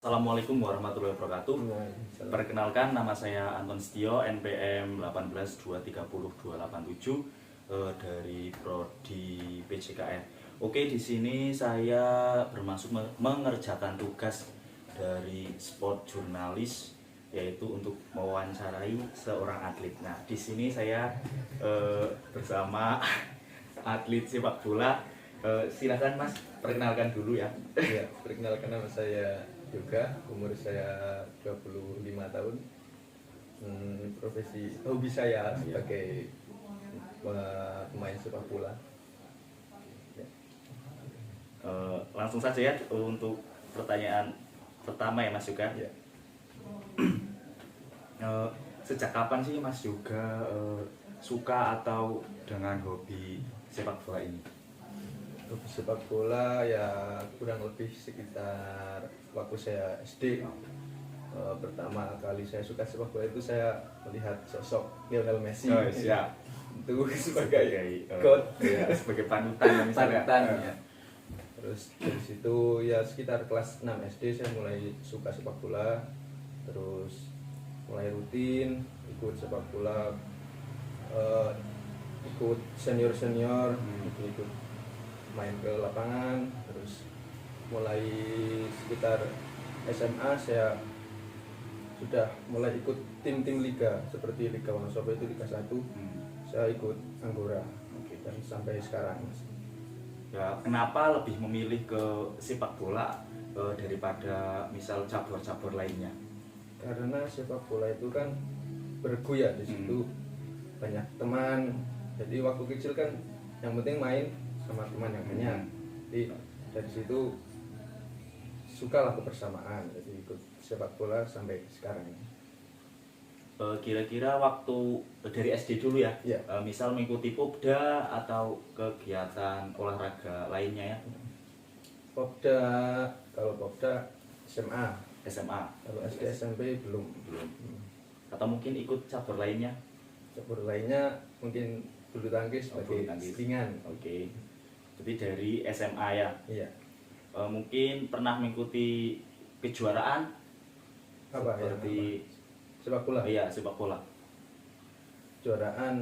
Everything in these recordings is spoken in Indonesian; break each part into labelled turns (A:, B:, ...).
A: Assalamualaikum warahmatullahi wabarakatuh.
B: Waalaikumsalam.
A: Perkenalkan, nama saya Anton Setio, NPM 182302887 dari Prodi PJKR. Oke, di sini saya bermaksud mengerjakan tugas dari sport jurnalis, yaitu untuk mewawancarai seorang atlet. Nah, di sini saya bersama atlet sepak bola. Silakan Mas, perkenalkan dulu ya.
B: Ya, perkenalkan, nama saya Yoga, umur saya 25 tahun. Profesi hobi saya sebagai pemain sepak bola. Ya.
A: Langsung saja ya untuk pertanyaan pertama ya Mas Yoga.
B: Ya.
A: Sejak kapan sih Mas Yoga suka atau dengan hobi sepak bola ini?
B: Hobi sepak bola ya kurang lebih sekitar waktu saya SD. Pertama kali saya suka sepak bola itu saya melihat sosok Lionel Messi.
A: Oh, siap.
B: Itu sebagai god,
A: ya, sebagai panutan misalnya.
B: panutan ya. Terus dari situ ya sekitar kelas 6 SD saya mulai suka sepak bola. Terus mulai rutin ikut sepak bola, ikut senior ikut main ke lapangan. Terus mulai sekitar SMA saya sudah mulai ikut tim-tim liga seperti Liga Wonosobo, itu Liga 1. Saya ikut Anggora.
A: Oke.
B: Dan sampai sekarang.
A: Ya, kenapa lebih memilih ke sepak bola daripada misal cabur-cabur lainnya?
B: Karena sepak bola itu kan bergu ya, di situ banyak teman. Jadi waktu kecil kan yang penting main sama teman yang banyak. Jadi dari situ sukalah kebersamaan, jadi ikut sepak bola sampai sekarang.
A: Kira-kira waktu dari SD dulu ya,
B: Ya.
A: misal mengikuti Popda atau kegiatan olahraga lainnya ya?
B: Popda, kalau Popda SMA,
A: SMA,
B: kalau SD SMP belum.
A: atau mungkin ikut cabur lainnya?
B: Cabur lainnya mungkin bulu tangkis sebagai
A: Bulu tangkis.
B: selingan.
A: Oke. Jadi dari SMA ya.
B: Iya.
A: Mungkin pernah mengikuti kejuaraan
B: Apa
A: seperti
B: sepak bola?
A: iya, sepak bola.
B: Kejuaraan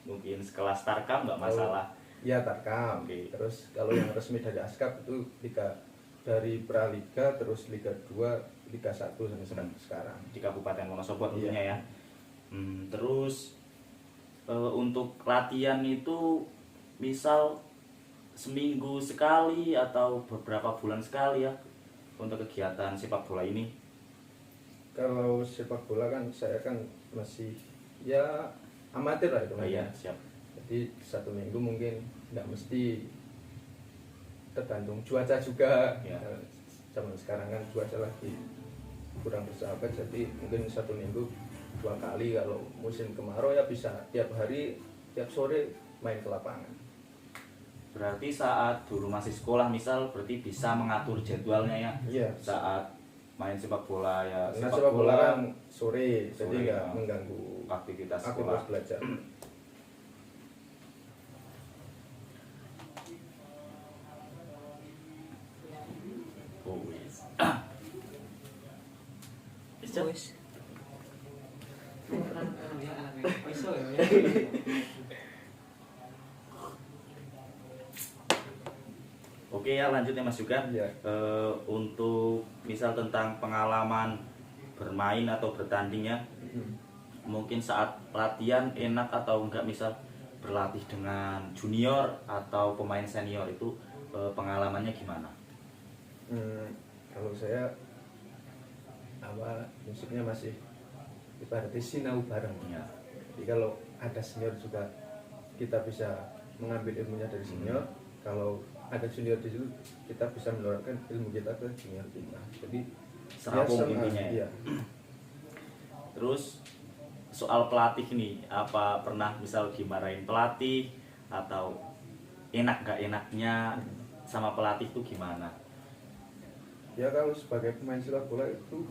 A: Mungkin sekelas Tarkam nggak masalah.
B: ya Tarkam.
A: Oke.
B: Terus kalau yang resmi dari Askap itu liga, dari Praliga, terus Liga 2, Liga 1 sampai sekarang.
A: Di Kabupaten Wonosobo tentunya
B: Iya.
A: ya. Terus untuk latihan itu misal seminggu sekali atau beberapa bulan sekali ya untuk kegiatan sepak bola ini?
B: Kalau sepak bola kan saya kan masih ya amatir lah itu.
A: Oh iya, siap.
B: Jadi satu minggu mungkin nggak mesti, tergantung cuaca juga.
A: Ya.
B: Zaman sekarang kan cuaca lagi kurang bersahabat, jadi mungkin satu minggu 2 kali. Kalau musim kemarau ya bisa tiap hari, tiap sore main ke lapangan.
A: Berarti saat dulu masih sekolah misal berarti bisa mengatur jadwalnya ya?
B: Iya.
A: Saat main sepak bola ya,
B: Karena sepak bola kan sore, jadi
A: Sore,
B: nggak
A: ya.
B: mengganggu
A: aktivitas
B: aktivitas
A: sekolah.
B: belajar.
A: Oh, wis.
C: Wis.
A: Oke ya, lanjut ya Mas juga.
B: Iya.
A: Untuk misal tentang pengalaman bermain atau bertanding ya, mungkin saat latihan enak atau enggak, misal berlatih dengan junior atau pemain senior itu pengalamannya gimana?
B: Kalau saya prinsipnya masih ibaratnya sinau bareng.
A: Ya.
B: Jadi kalau ada senior juga kita bisa mengambil ilmunya dari senior. Kalau ada junior di situ kita bisa menularkan ilmu kita ke junior kita. Jadi
A: Serapung
B: ya,
A: intinya ya.
B: iya.
A: Terus soal pelatih nih, apa pernah misal dimarahin pelatih atau enak gak enaknya sama pelatih itu gimana?
B: Ya kalau sebagai pemain sepak bola itu,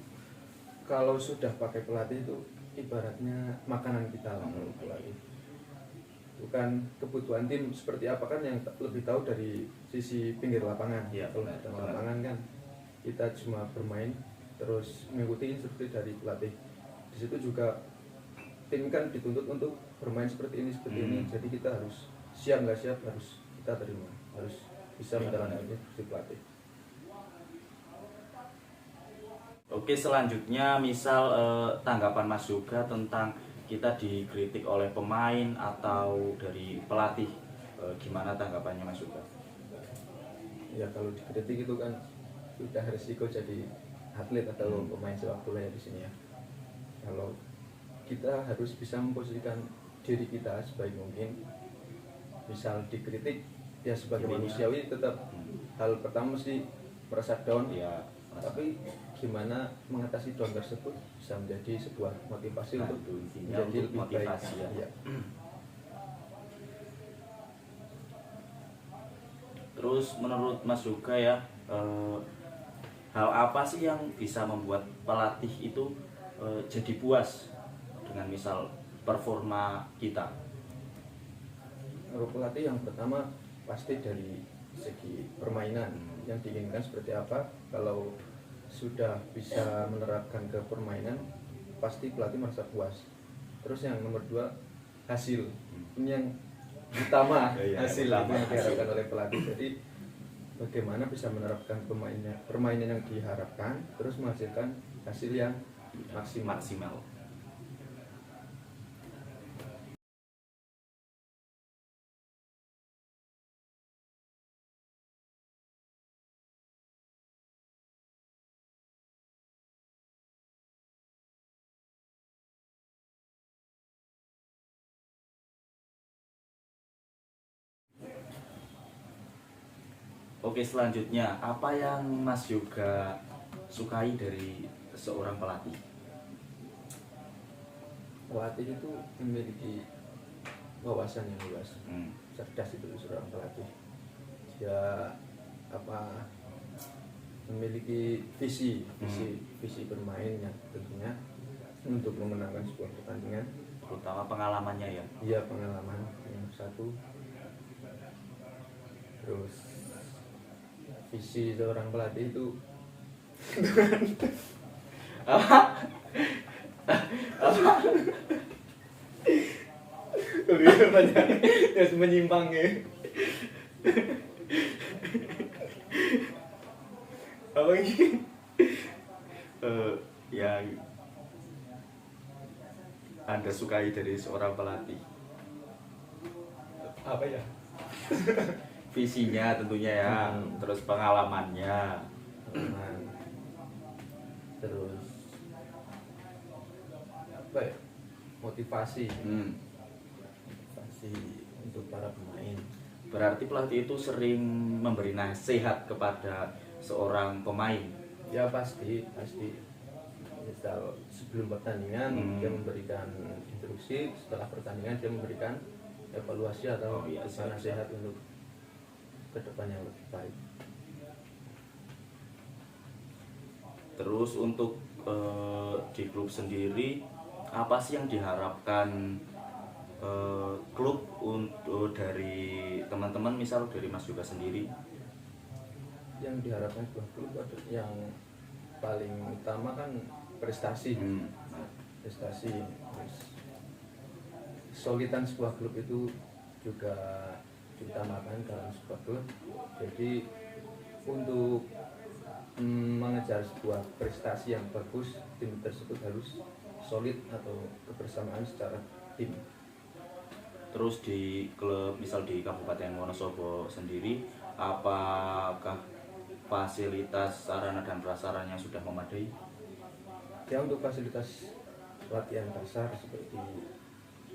B: kalau sudah pakai pelatih itu ibaratnya makanan kita lah. Kalau pelatih bukan kebutuhan tim seperti apa kan yang lebih tahu dari sisi pinggir lapangan.
A: Ya,
B: Kalau
A: benar,
B: di
A: benar.
B: lapangan kan kita cuma bermain terus mengikuti instruksi dari pelatih. Di situ juga tim kan dituntut untuk bermain seperti ini, jadi kita harus siap nggak siap harus kita terima, harus bisa menjalankan instruksi pelatih.
A: Oke, selanjutnya misal tanggapan Mas Yoga tentang kita dikritik oleh pemain atau dari pelatih, gimana tanggapannya Mas Yoga?
B: Ya kalau dikritik itu kan sudah resiko jadi atlet atau pemain sepak bola ya di sini ya. Kalau kita harus bisa memposisikan diri kita sebaik mungkin. Misal dikritik ya sebagai manusiawi tetap hal pertama mesti merasa down
A: Ya,
B: tapi gimana mengatasi down tersebut bisa menjadi sebuah motivasi
A: nah,
B: untuk
A: itu intinya
B: menjadi
A: untuk
B: lebih
A: motivasi
B: baik.
A: ya. Terus menurut Mas Yoga ya, hal apa sih yang bisa membuat pelatih itu jadi puas dengan misal performa kita?
B: Menurut pelatih yang pertama pasti dari segi permainan yang diinginkan seperti apa. Kalau sudah bisa menerapkan ke permainan pasti pelatih merasa puas. Terus yang nomor dua hasil, ini yang utama, hasil
A: utama,
B: yang diharapkan oleh pelatih. Jadi bagaimana bisa menerapkan permainan yang diharapkan terus menghasilkan hasil yang maksimal.
A: Oke, selanjutnya apa yang Mas Yoga sukai dari seorang pelatih?
B: Pelatih itu memiliki wawasan yang luas,
A: Hmm.
B: cerdas itu seorang pelatih. Dia memiliki visi bermain yang tentunya untuk memenangkan sebuah pertandingan.
A: Terutama pengalamannya ya.
B: Iya, pengalaman yang satu. Terus visi seorang pelatih itu banyak yang menyimpang ya.
A: Apa ini? Yang Anda sukai dari seorang pelatih?
B: Apa ya?
A: Visinya tentunya ya, terus pengalamannya.
B: Terus apa ya? Motivasi untuk para pemain.
A: Berarti pelatih itu sering memberi nasihat kepada seorang pemain.
B: Ya pasti. Misal sebelum pertandingan dia memberikan instruksi, setelah pertandingan dia memberikan evaluasi atau nasihat untuk kedepannya yang lebih baik.
A: Terus untuk di klub sendiri apa sih yang diharapkan klub untuk dari teman-teman, misal dari Mas Yoga sendiri?
B: Yang diharapkan sebuah klub yang paling utama kan prestasi. Prestasi. Terus soliditas sebuah klub itu juga diutamakan dalam sebuah klub. Jadi untuk mengejar sebuah prestasi yang bagus, tim tersebut harus solid atau kebersamaan secara tim.
A: Terus di klub misal di Kabupaten Wonosobo sendiri, apakah fasilitas sarana dan prasarana sudah memadai?
B: Ya, untuk fasilitas latihan dasar seperti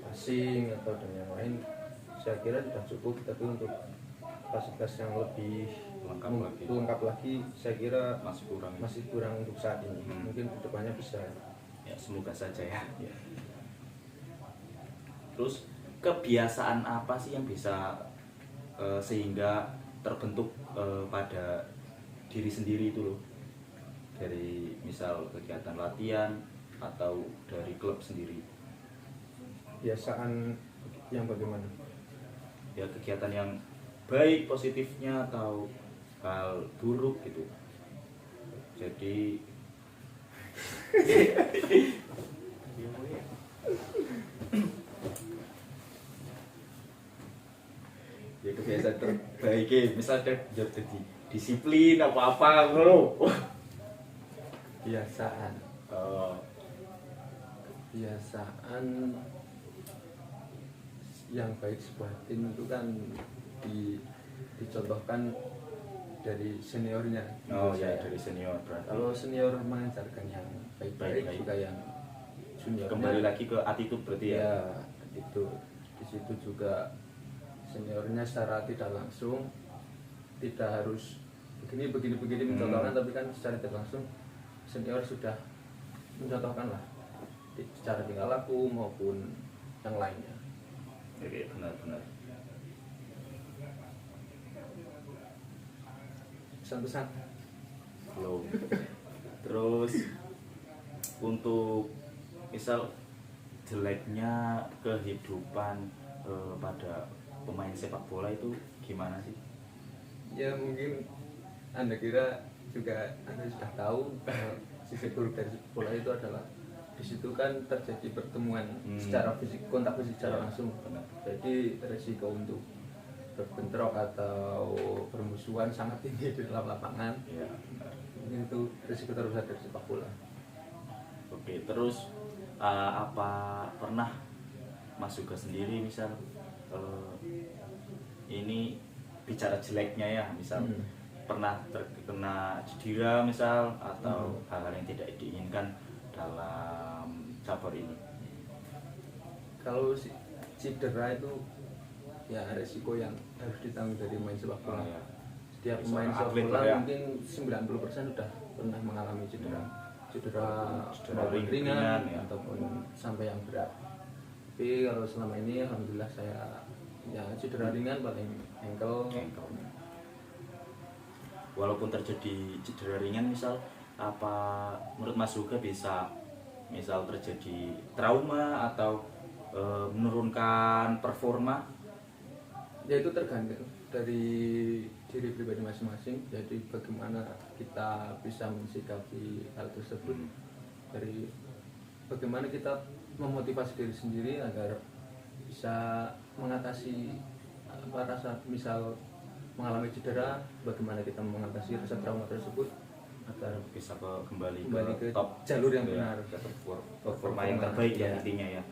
B: passing atau dan yang lain saya kira sudah cukup, tapi untuk fasilitas yang lebih lengkap lagi saya kira masih kurang untuk saat ini. Mungkin kedepannya bisa.
A: Ya, semoga saja ya. Terus kebiasaan apa sih yang bisa sehingga terbentuk pada diri sendiri itu loh, dari misal kegiatan latihan atau dari klub sendiri?
B: Kebiasaan yang bagaimana?
A: Ya, kegiatan yang baik positifnya atau hal buruk gitu. Jadi Ya kebiasaan terbaik misalnya jadi disiplin apa ngono.
B: Kebiasaan
A: Oh,
B: kebiasaan yang baik sebuah tim itu kan dicontohkan dari seniornya.
A: oh
B: Menurut
A: ya
B: saya.
A: dari senior berarti.
B: Kalau senior mengajarkan yang baik-baik
A: Baik-baik.
B: juga yang juniornya
A: Kembali lagi ke attitude berarti ya.
B: ya itu di situ juga seniornya secara tidak langsung tidak harus begini mencontohkan, tapi kan secara tidak langsung senior sudah mencontohkan lah secara tingkah laku maupun yang lainnya.
A: Oke, benar-benar.
B: Pesan-pesan
A: Belum. Terus untuk misal jeleknya kehidupan pada pemain sepak bola itu gimana sih?
B: ya mungkin Anda kira juga Anda sudah tahu sisi buruk dari sepak bola itu adalah di situ kan terjadi pertemuan secara fisik, kontak fisik secara langsung.
A: Benar.
B: Jadi resiko untuk berbentrok atau bermusuhan sangat tinggi di dalam lapangan.
A: Ya, benar.
B: Ini itu resiko terbesar dari sepak bola.
A: Oke, terus apa pernah Mas juga sendiri misal ini bicara jeleknya ya, misal pernah terkena cedera misal atau hal-hal yang tidak diinginkan dalam cabur ini?
B: Kalau cedera itu ya resiko yang harus ditanggung dari pemain sepak bola.
A: Oh, ya.
B: Setiap
A: Seorang
B: pemain sepak
A: atlet
B: bola
A: ya.
B: mungkin 90% sudah pernah mengalami cedera. Cedera
A: Cedera
B: maupun
A: ringan,
B: ringan
A: ya.
B: ataupun sampai yang berat. Tapi kalau selama ini alhamdulillah saya ya cedera ringan paling ankle.
A: Walaupun terjadi cedera ringan misal, apa menurut Mas juga bisa misal terjadi trauma atau menurunkan performa?
B: Ya itu tergantung dari diri pribadi masing-masing. Jadi bagaimana kita bisa mensikapi hal tersebut, dari bagaimana kita memotivasi diri sendiri agar bisa mengatasi rasa misal mengalami cedera, bagaimana kita mengatasi rasa trauma tersebut agar
A: Bisa kembali
B: ke
A: top
B: jalur yang
A: ya,
B: benar,
A: ke performa yang terbaik ya
B: ya.
A: intinya ya.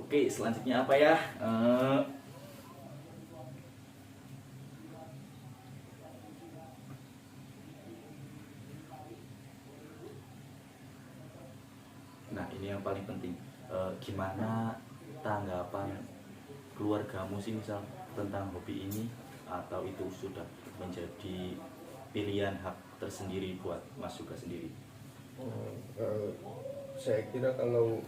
A: Oke, selanjutnya apa ya? Nah, ini yang paling penting. Gimana tanggapan keluargamu sih misal tentang hobi ini, atau itu sudah menjadi pilihan hak tersendiri buat Mas juga sendiri?
B: Saya kira kalau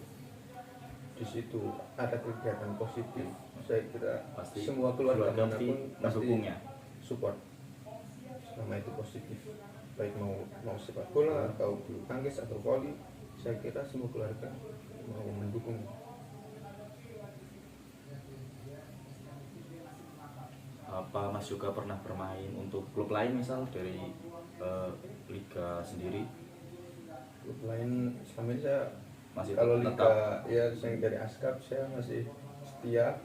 B: di situ ada kegiatan positif, saya kira
A: Pasti
B: semua keluarga
A: pasti
B: manapun pasti
A: mendukungnya.
B: support selama itu positif, baik mau sepak bola atau bulu tangkis atau voli. Saya kira semua keluarga mau mendukung.
A: Apa Mas juga pernah bermain untuk klub lain misal dari liga sendiri?
B: Klub lain selama ini saya
A: Masih
B: kalau
A: tetap?
B: liga ya saya dari Askap saya masih setia.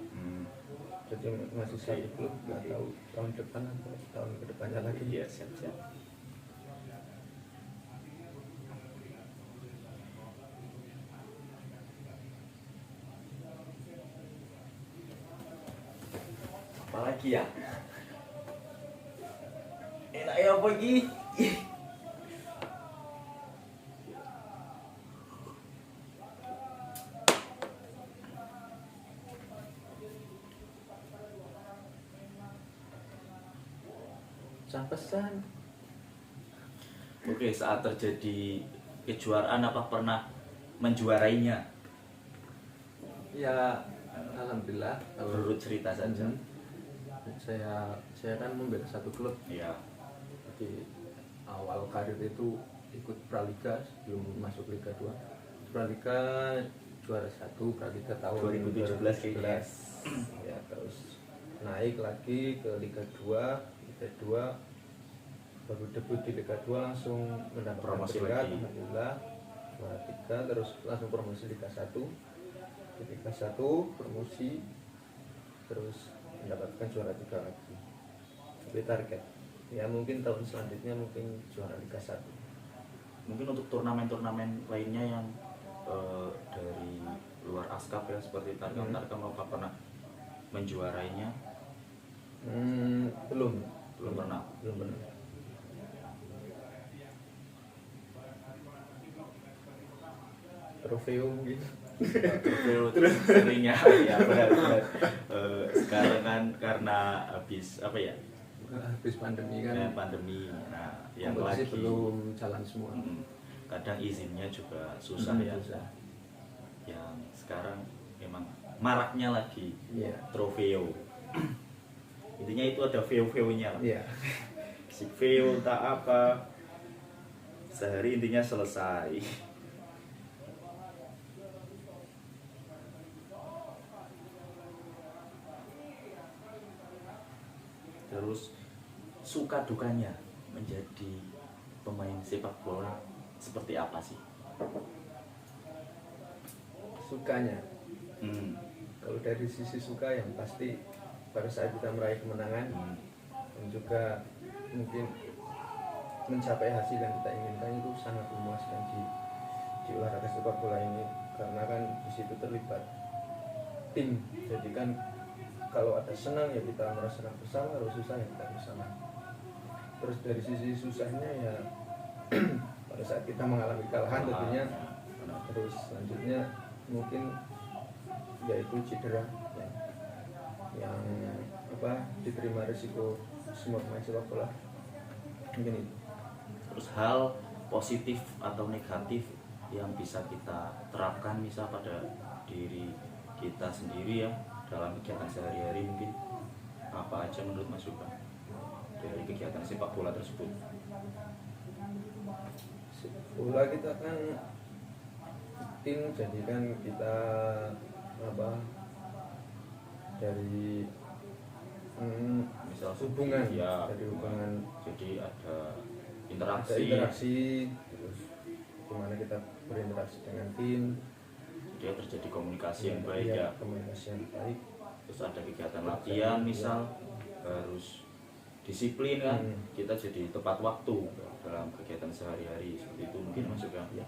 B: Jadi masih satu klub, nggak tahu tahun depan atau tahun kedepannya lagi.
A: Iya, siap-siap. Apalagi ya? Enak ya apa lagi?
B: Pesan-pesan
A: Oke, saat terjadi kejuaraan apa pernah menjuarainya?
B: ya alhamdulillah kalau
A: Berurut cerita saja.
B: saya kan membela satu klub.
A: Iya.
B: Di awal karir itu ikut Praliga sebelum masuk Liga 2. Praliga juara 1, Praliga tahun
A: 2017 kayaknya.
B: Ya, terus naik lagi ke Liga 2, Liga 2 baru debut di Liga 2 langsung mendapatkan
A: Promosi
B: peringkat,
A: lagi.
B: alhamdulillah juara 3, terus langsung promosi Liga 1. Di Liga 1 promosi, terus mendapatkan juara 3 lagi. Tapi target ya mungkin tahun selanjutnya mungkin juara Liga 1.
A: Mungkin untuk turnamen-turnamen lainnya yang dari luar ASKAP ya, seperti Tarkam apa pernah menjuarainya?
B: Belum
A: Pernah.
B: belum pernah. Trofeo mungkin.
A: Terus seringnya ya benar. Sekarang kan karena habis apa ya,
B: Habis pandemi kan
A: pandemi, nah yang
B: kompetisi
A: lagi
B: belum jalan semua.
A: kadang izinnya juga susah ya.
B: Susah.
A: Yang sekarang memang maraknya lagi
B: Iya.
A: trofeo. Intinya itu ada veo-veonya lah.
B: Iya.
A: Si veo tak apa, sehari intinya selesai. Terus suka dukanya menjadi pemain sepak bola seperti apa sih?
B: Sukanya.
A: Hmm.
B: Kalau dari sisi suka yang pasti pada saat kita meraih kemenangan dan juga mungkin mencapai hasil yang kita inginkan itu sangat memuaskan di olahraga sepak bola ini, karena kan di situ terlibat tim. Jadi kan kalau ada senang ya kita merasakan bersama, kalau susah ya kita bersama. Terus dari sisi susahnya ya pada saat kita mengalami kekalahan tentunya. Terus selanjutnya mungkin yaitu cedera yang diterima risiko semua pemain sepak bola, mungkin itu.
A: Terus hal positif atau negatif yang bisa kita terapkan misal pada diri kita sendiri ya dalam kegiatan sehari-hari, mungkin apa aja menurut Mas Yuka dari kegiatan sepak bola tersebut?
B: Sepak bola kita kan tim, jadi kan kita dari
A: Misal
B: hubungan
A: ya,
B: dari hubungan,
A: jadi ada
B: ada
A: interaksi,
B: interaksi, terus gimana kita berinteraksi dengan tim,
A: dia terjadi komunikasi yang baik ya.
B: komunikasi yang baik.
A: Terus ada kegiatan latihan misal harus disiplin kan, kita jadi tepat waktu dalam kegiatan sehari-hari seperti itu, mungkin Mas Yuka.
B: Ya.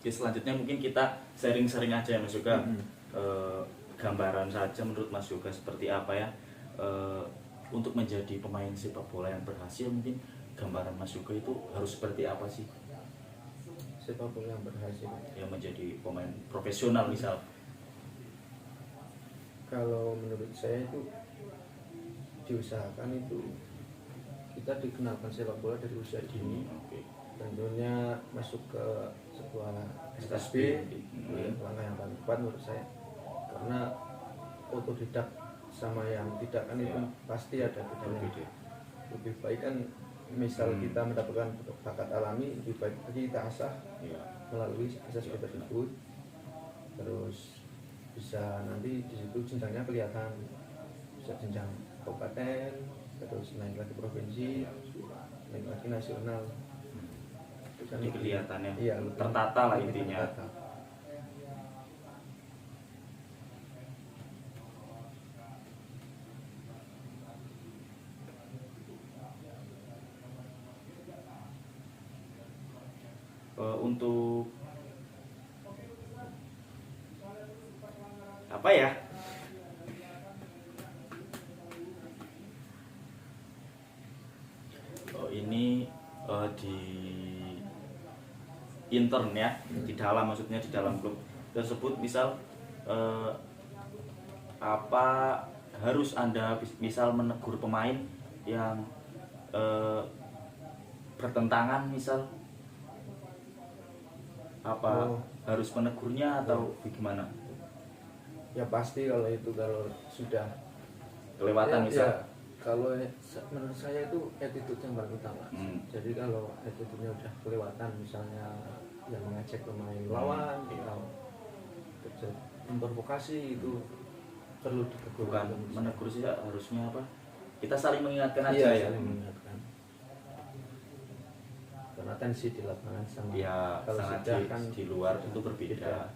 A: Oke, selanjutnya mungkin kita sharing-sharing aja ya Mas Yuka. Gambaran saja menurut Mas Yuka seperti apa ya untuk menjadi pemain sepak bola yang berhasil, mungkin gambaran Mas Yuka itu harus seperti apa sih
B: Sepak bola yang berhasil,
A: yang menjadi pemain profesional misal?
B: kalau menurut saya itu diusahakan itu kita dikenalkan sepak bola dari usia dini.
A: Oke.
B: Tentunya masuk ke sebuah SSB langkah yang paling tepat menurut saya, karena otodidak sama yang tidak kan itu pasti ada bedanya. Lebih baik kan misal kita mendapatkan bakat alami, lebih baik lagi kita asah melalui SSB tersebut, terus bisa nanti di situ jenjangnya kelihatan, bisa jenjang kabupaten, terus naik lagi provinsi, naik lagi nasional.
A: Jadi kelihatannya
B: iya,
A: tertata lah intinya.
B: tertata.
A: Untuk apa ya? Ini di intern ya, di dalam, maksudnya di dalam klub tersebut misal apa harus Anda misal menegur pemain yang bertentangan misal, apa harus menegurnya atau bagaimana?
B: Ya pasti kalau itu kalau sudah
A: Kelewatan misal.
B: Kalau menurut saya itu attitude yang paling utama. Jadi kalau attitude-nya udah kelewatan, misalnya yang mengajak pemain lawan atau memprovokasi, itu perlu ditegur.
A: Bukan menegur sih, harusnya apa, kita saling mengingatkan aja.
B: Iya, saling mengingatkan. Karena tensi di lapangan sama
A: ya
B: kalau
A: sangat
B: sudah kan
A: di luar itu berbeda.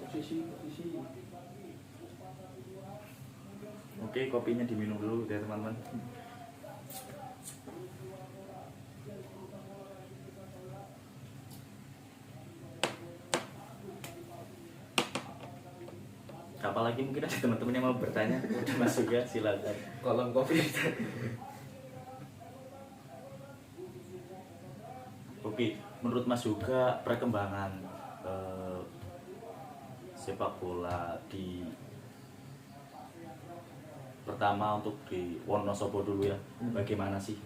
B: posisi.
A: Oke, kopinya diminum dulu ya teman-teman. Apalagi mungkin ada teman-teman yang mau bertanya udah masuk ya, silakan.
B: Kolom kopi.
A: Oke, menurut Mas Yoga perkembangan sepak bola di pertama untuk di Wonosobo dulu ya, bagaimana sih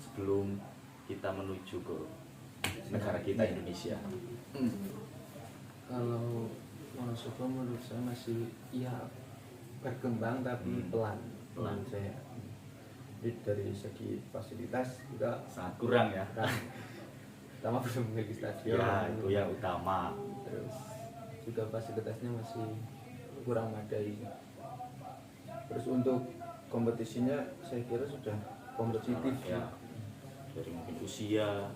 A: sebelum kita menuju ke negara kita Indonesia?
B: Kalau Wonosobo menurut saya masih ya berkembang tapi pelan menurut saya. Jadi dari segi fasilitas juga
A: Sangat kurang ya.
B: Pertama belum memiliki stadion.
A: Ya, itu yang utama.
B: Terus juga fasilitasnya masih kurang memadai. Terus untuk kompetisinya saya kira sudah kompetitif
A: Ya, dari mungkin usia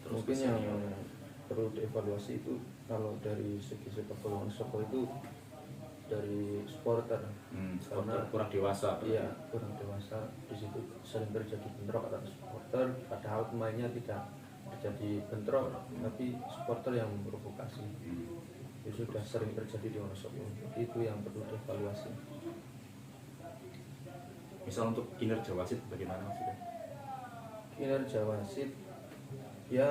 A: terus
B: mungkin
A: ke
B: yang
A: senior.
B: perlu dievaluasi itu kalau dari segi sepak bola Wonosobo itu dari supporter,
A: Supporter kurang dewasa.
B: iya kurang dewasa. Di situ sering terjadi bentrok antara supporter, padahal pemainnya tidak terjadi bentrok, tapi supporter yang memprovokasi. Itu sudah sering terjadi di Wonosobo. Itu yang perlu dievaluasi.
A: Misal untuk kinerja wasit bagaimana maksudnya?
B: Kinerja wasit ya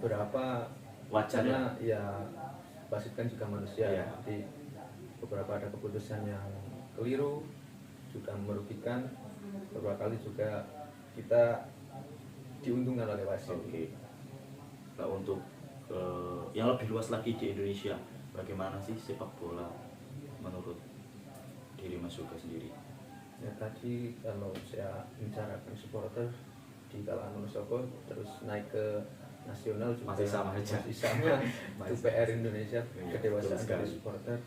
B: berapa
A: Wajarnya
B: ya wasit kan juga manusia.
A: Iya.
B: Jadi beberapa ada keputusan yang keliru juga merugikan, beberapa kali juga kita diuntungkan oleh wasit.
A: Oke. Nah, untuk yang lebih luas lagi di Indonesia, bagaimana sih sepak bola menurut diri Mas Yoga sendiri?
B: Ya tadi kalau saya bicarakan supporter di kalangan Wonosobo terus naik ke nasional juga
A: Masih sama aja.
B: Masih sama. Itu PR Indonesia,
A: Iya,
B: kedewasaan
A: betul sekali.
B: dari supporter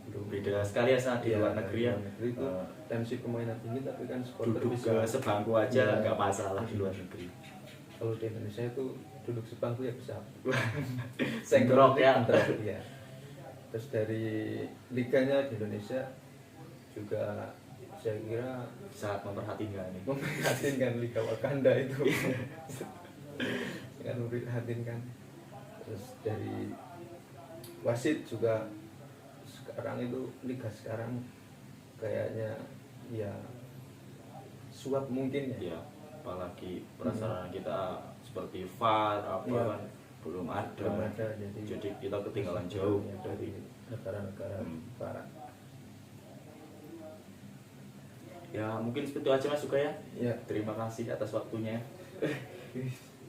B: belum
A: Beda sekali ya saat di
B: Iya,
A: luar negeri ya.
B: di luar negeri itu tensi permainan tinggi tapi kan supporter
A: Duduk
B: bisa
A: ke sebangku aja
B: Iya.
A: nggak masalah di luar negeri.
B: Kalau di Indonesia itu duduk sebangku ya bisa
A: Bentrok ya.
B: bentrok, iya. Terus dari liganya di Indonesia juga saya kira
A: Sangat memperhatikan nih.
B: memprihatinkan Liga Wakanda itu. Sangat memprihatinkan. Terus dari wasit juga sekarang itu liga sekarang kayaknya ya suap mungkin ya.
A: Ya, apalagi perasaan kita seperti VAR apa
B: Iya.
A: kan belum ada.
B: Belum ada,
A: Jadi kita ketinggalan jauh
B: ya, dari negara-negara barat.
A: Ya mungkin seperti itu aja Mas Yoga ya.
B: Ya,
A: Terima kasih atas waktunya.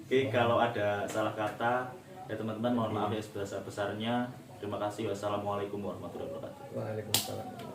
A: Oke, kalau ada salah kata ya teman-teman mohon maaf ya sebesar-besarnya. Terima kasih. Wassalamualaikum warahmatullahi wabarakatuh.
B: Waalaikumsalam.